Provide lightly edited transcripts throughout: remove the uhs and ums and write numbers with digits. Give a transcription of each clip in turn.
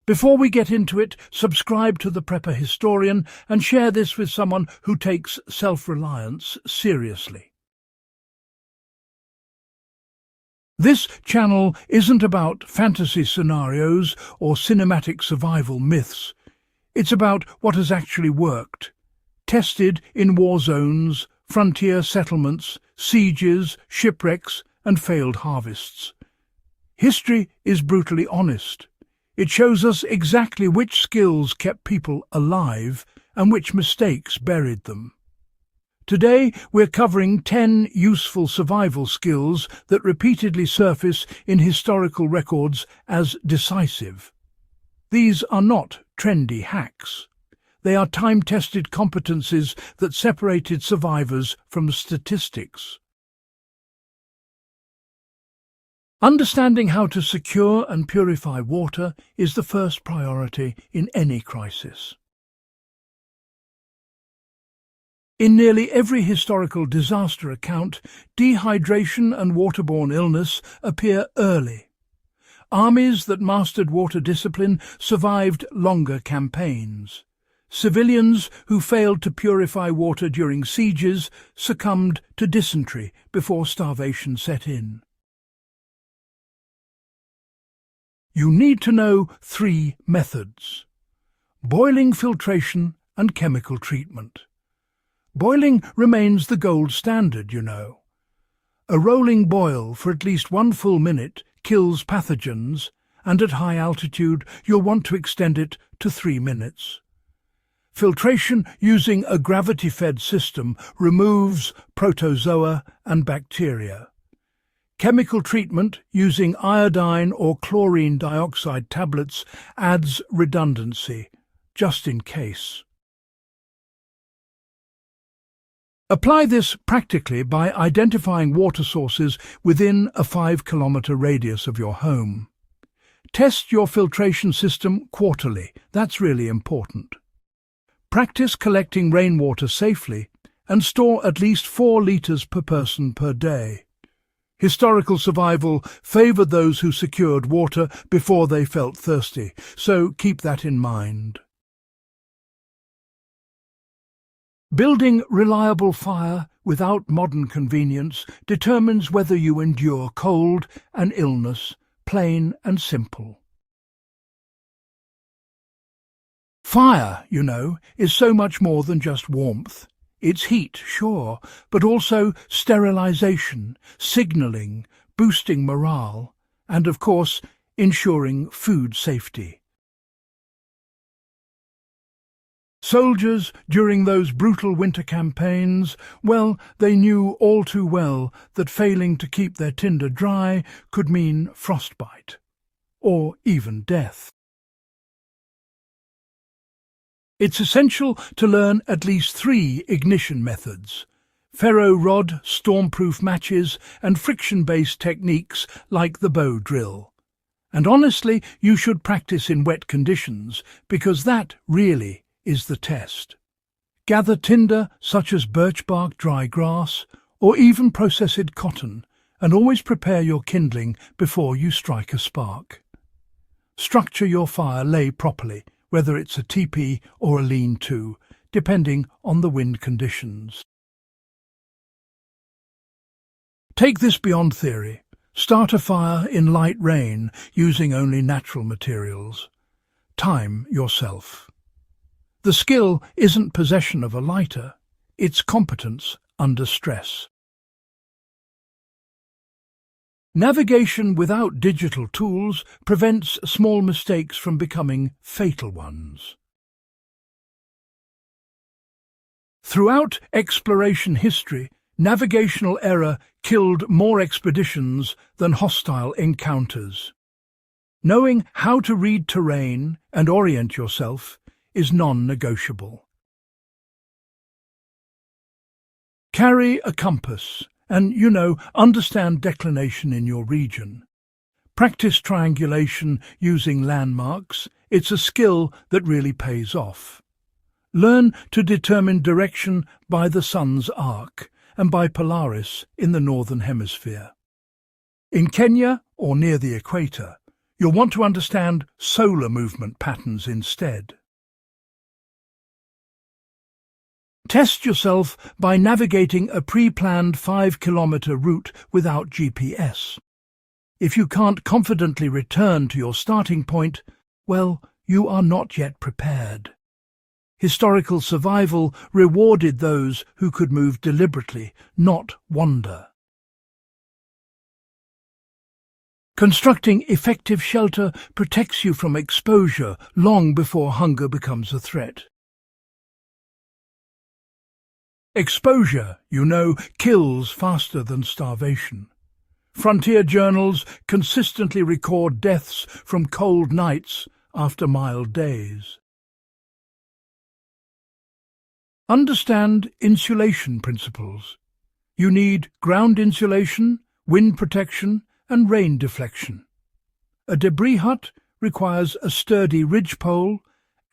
Before we get into it, subscribe to the Prepper Historian and share this with someone who takes self-reliance seriously. This channel isn't about fantasy scenarios or cinematic survival myths. It's about what has actually worked, tested in war zones, frontier settlements, sieges, shipwrecks, and failed harvests. History is brutally honest. It shows us exactly which skills kept people alive and which mistakes buried them. Today, we're covering 10 useful survival skills that repeatedly surface in historical records as decisive. These are not trendy hacks. They are time-tested competencies that separated survivors from statistics. Understanding how to secure and purify water is the first priority in any crisis. In nearly every historical disaster account, dehydration and waterborne illness appear early. Armies that mastered water discipline survived longer campaigns. Civilians who failed to purify water during sieges succumbed to dysentery before starvation set in. You need to know 3 methods: boiling, filtration, and chemical treatment. Boiling remains the gold standard, you know. A rolling boil for at least 1 full minute kills pathogens, and at high altitude you'll want to extend it to 3 minutes. Filtration using a gravity-fed system removes protozoa and bacteria. Chemical treatment using iodine or chlorine dioxide tablets adds redundancy, just in case. Apply this practically by identifying water sources within a 5-kilometre radius of your home. Test your filtration system quarterly. That's really important. Practice collecting rainwater safely and store at least 4 litres per person per day. Historical survival favoured those who secured water before they felt thirsty, so keep that in mind. Building reliable fire without modern convenience determines whether you endure cold and illness, plain and simple. Fire, you know, is so much more than just warmth. It's heat, sure, but also sterilization, signalling, boosting morale, and of course, ensuring food safety. Soldiers, during those brutal winter campaigns, well, they knew all too well that failing to keep their tinder dry could mean frostbite, or even death. It's essential to learn at least 3 ignition methods: ferro rod, stormproof matches, and friction-based techniques like the bow drill. And honestly, you should practice in wet conditions, because that really is the test. Gather tinder such as birch bark, dry grass, or even processed cotton, and always prepare your kindling before you strike a spark. Structure your fire lay properly, whether it's a teepee or a lean-to, depending on the wind conditions. Take this beyond theory. Start a fire in light rain using only natural materials. Time yourself. The skill isn't possession of a lighter, it's competence under stress. Navigation without digital tools prevents small mistakes from becoming fatal ones. Throughout exploration history, navigational error killed more expeditions than hostile encounters. Knowing how to read terrain and orient yourself is non-negotiable. Carry a compass and, understand declination in your region. Practice triangulation using landmarks. It's a skill that really pays off. Learn to determine direction by the sun's arc and by Polaris in the northern hemisphere. In Kenya or near the equator, You'll want to understand solar movement patterns instead. Test yourself by navigating a pre-planned 5-kilometre route without GPS. If you can't confidently return to your starting point, well, you are not yet prepared. Historical survival rewarded those who could move deliberately, not wander. Constructing effective shelter protects you from exposure long before hunger becomes a threat. Exposure, you know, kills faster than starvation. Frontier journals consistently record deaths from cold nights after mild days. Understand insulation principles. You need ground insulation, wind protection, and rain deflection. A debris hut requires a sturdy ridgepole,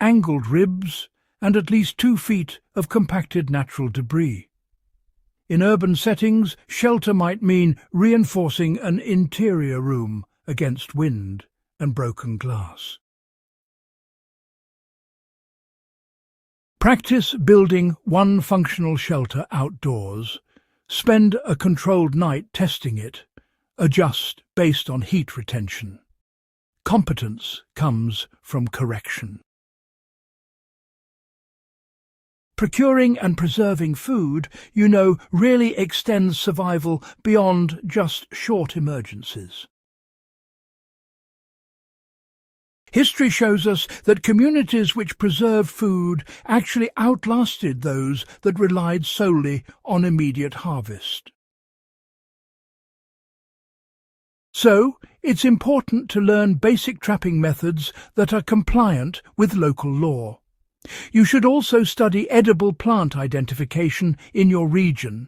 angled ribs, and at least 2 feet of compacted natural debris. In urban settings, shelter might mean reinforcing an interior room against wind and broken glass. Practice building one functional shelter outdoors. Spend a controlled night testing it. Adjust based on heat retention. Competence comes from correction. Procuring and preserving food, you know, really extends survival beyond just short emergencies. History shows us that communities which preserved food actually outlasted those that relied solely on immediate harvest. So, it's important to learn basic trapping methods that are compliant with local law. You should also study edible plant identification in your region.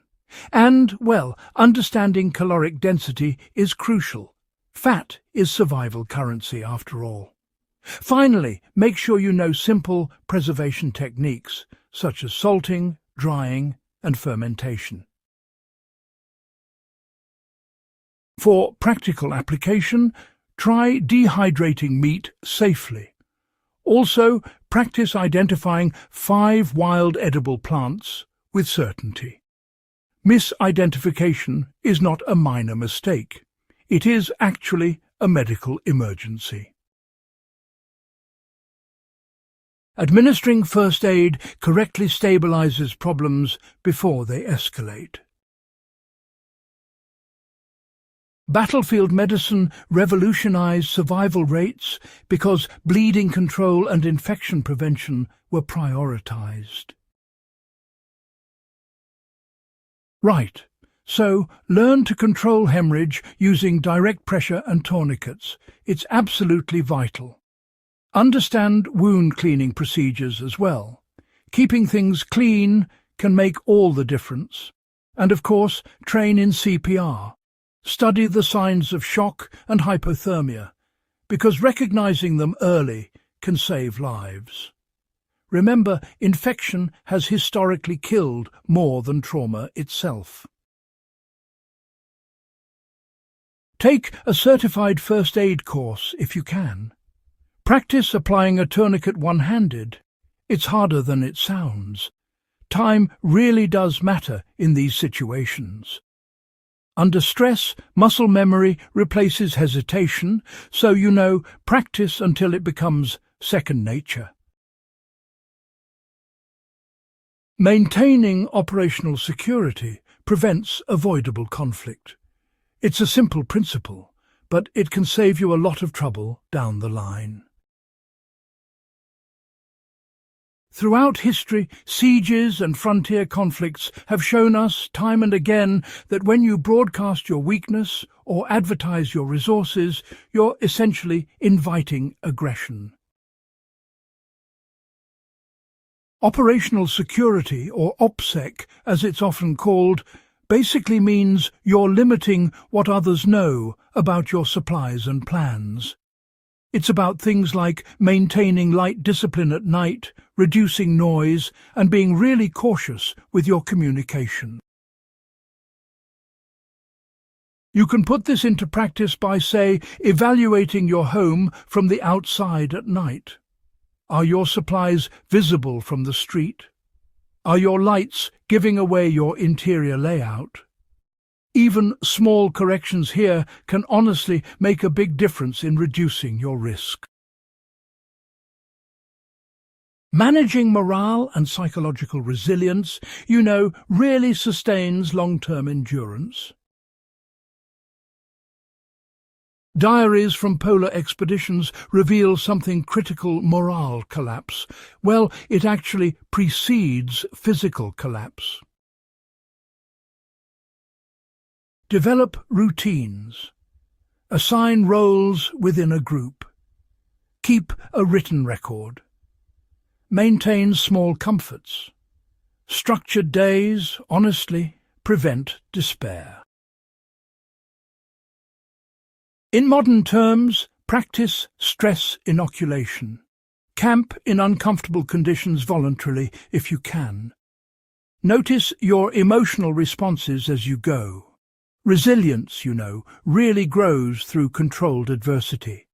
And, well, understanding caloric density is crucial. Fat is survival currency, after all. Finally, make sure you know simple preservation techniques, such as salting, drying, and fermentation. For practical application, try dehydrating meat safely. Also, practice identifying 5 wild edible plants with certainty. Misidentification is not a minor mistake. It is actually a medical emergency. Administering first aid correctly stabilizes problems before they escalate. Battlefield medicine revolutionized survival rates because bleeding control and infection prevention were prioritized. Right, so learn to control hemorrhage using direct pressure and tourniquets. It's absolutely vital. Understand wound cleaning procedures as well. Keeping things clean can make all the difference. And of course, train in CPR. Study the signs of shock and hypothermia, because recognizing them early can save lives. Remember, infection has historically killed more than trauma itself. Take a certified first aid course if you can. Practice applying a tourniquet one-handed. It's harder than it sounds. Time really does matter in these situations. Under stress, muscle memory replaces hesitation, so you know, practice until it becomes second nature. Maintaining operational security prevents avoidable conflict. It's a simple principle, but it can save you a lot of trouble down the line. Throughout history, sieges and frontier conflicts have shown us time and again that when you broadcast your weakness or advertise your resources, you're essentially inviting aggression. Operational security, or OPSEC as it's often called, basically means you're limiting what others know about your supplies and plans. It's about things like maintaining light discipline at night, reducing noise, and being really cautious with your communication. You can put this into practice by, say, evaluating your home from the outside at night. Are your supplies visible from the street? Are your lights giving away your interior layout? Even small corrections here can honestly make a big difference in reducing your risk. Managing morale and psychological resilience, really sustains long-term endurance. Diaries from polar expeditions reveal something critical: morale collapse. Well, it actually precedes physical collapse. Develop routines. Assign roles within a group. Keep a written record. Maintain small comforts. Structured days, honestly, prevent despair. In modern terms, practice stress inoculation. Camp in uncomfortable conditions voluntarily if you can. Notice your emotional responses as you go. Resilience, really grows through controlled adversity.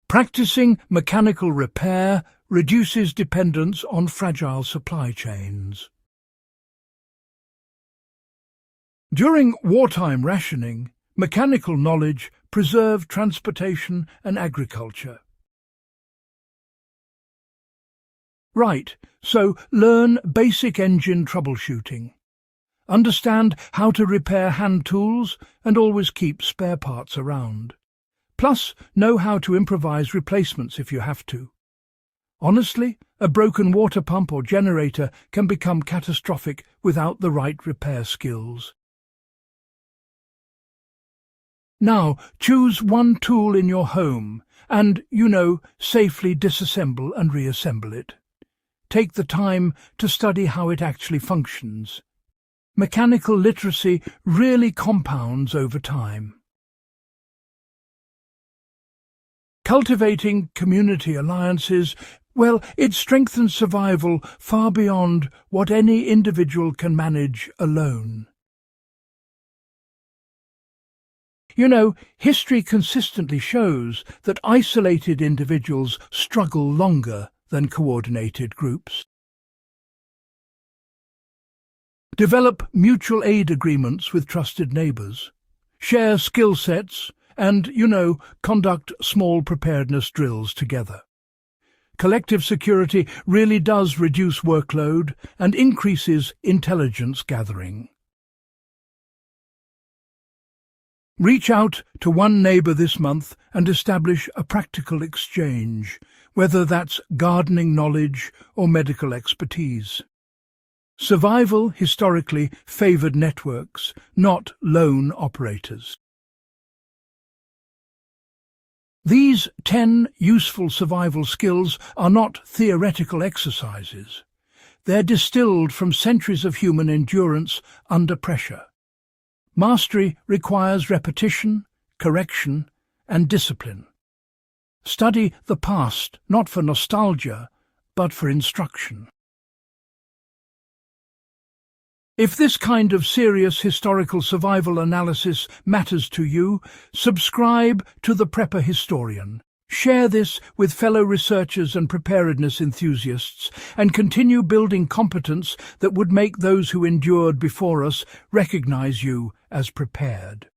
Practicing mechanical repair reduces dependence on fragile supply chains. During wartime rationing, mechanical knowledge preserved transportation and agriculture. Right, so learn basic engine troubleshooting. Understand how to repair hand tools and always keep spare parts around. Plus, know how to improvise replacements if you have to. Honestly, a broken water pump or generator can become catastrophic without the right repair skills. Now, choose one tool in your home and, safely disassemble and reassemble it. Take the time to study how it actually functions. Mechanical literacy really compounds over time. Cultivating community alliances, it strengthens survival far beyond what any individual can manage alone. History consistently shows that isolated individuals struggle longer than coordinated groups. Develop mutual aid agreements with trusted neighbours. Share skill sets and, conduct small preparedness drills together. Collective security really does reduce workload and increases intelligence gathering. Reach out to one neighbour this month and establish a practical exchange, whether that's gardening knowledge or medical expertise. Survival historically favoured networks, not lone operators. These 10 useful survival skills are not theoretical exercises. They're distilled from centuries of human endurance under pressure. Mastery requires repetition, correction, and discipline. Study the past, not for nostalgia, but for instruction. If this kind of serious historical survival analysis matters to you, subscribe to The Prepper Historian. Share this with fellow researchers and preparedness enthusiasts, and continue building competence that would make those who endured before us recognize you as prepared.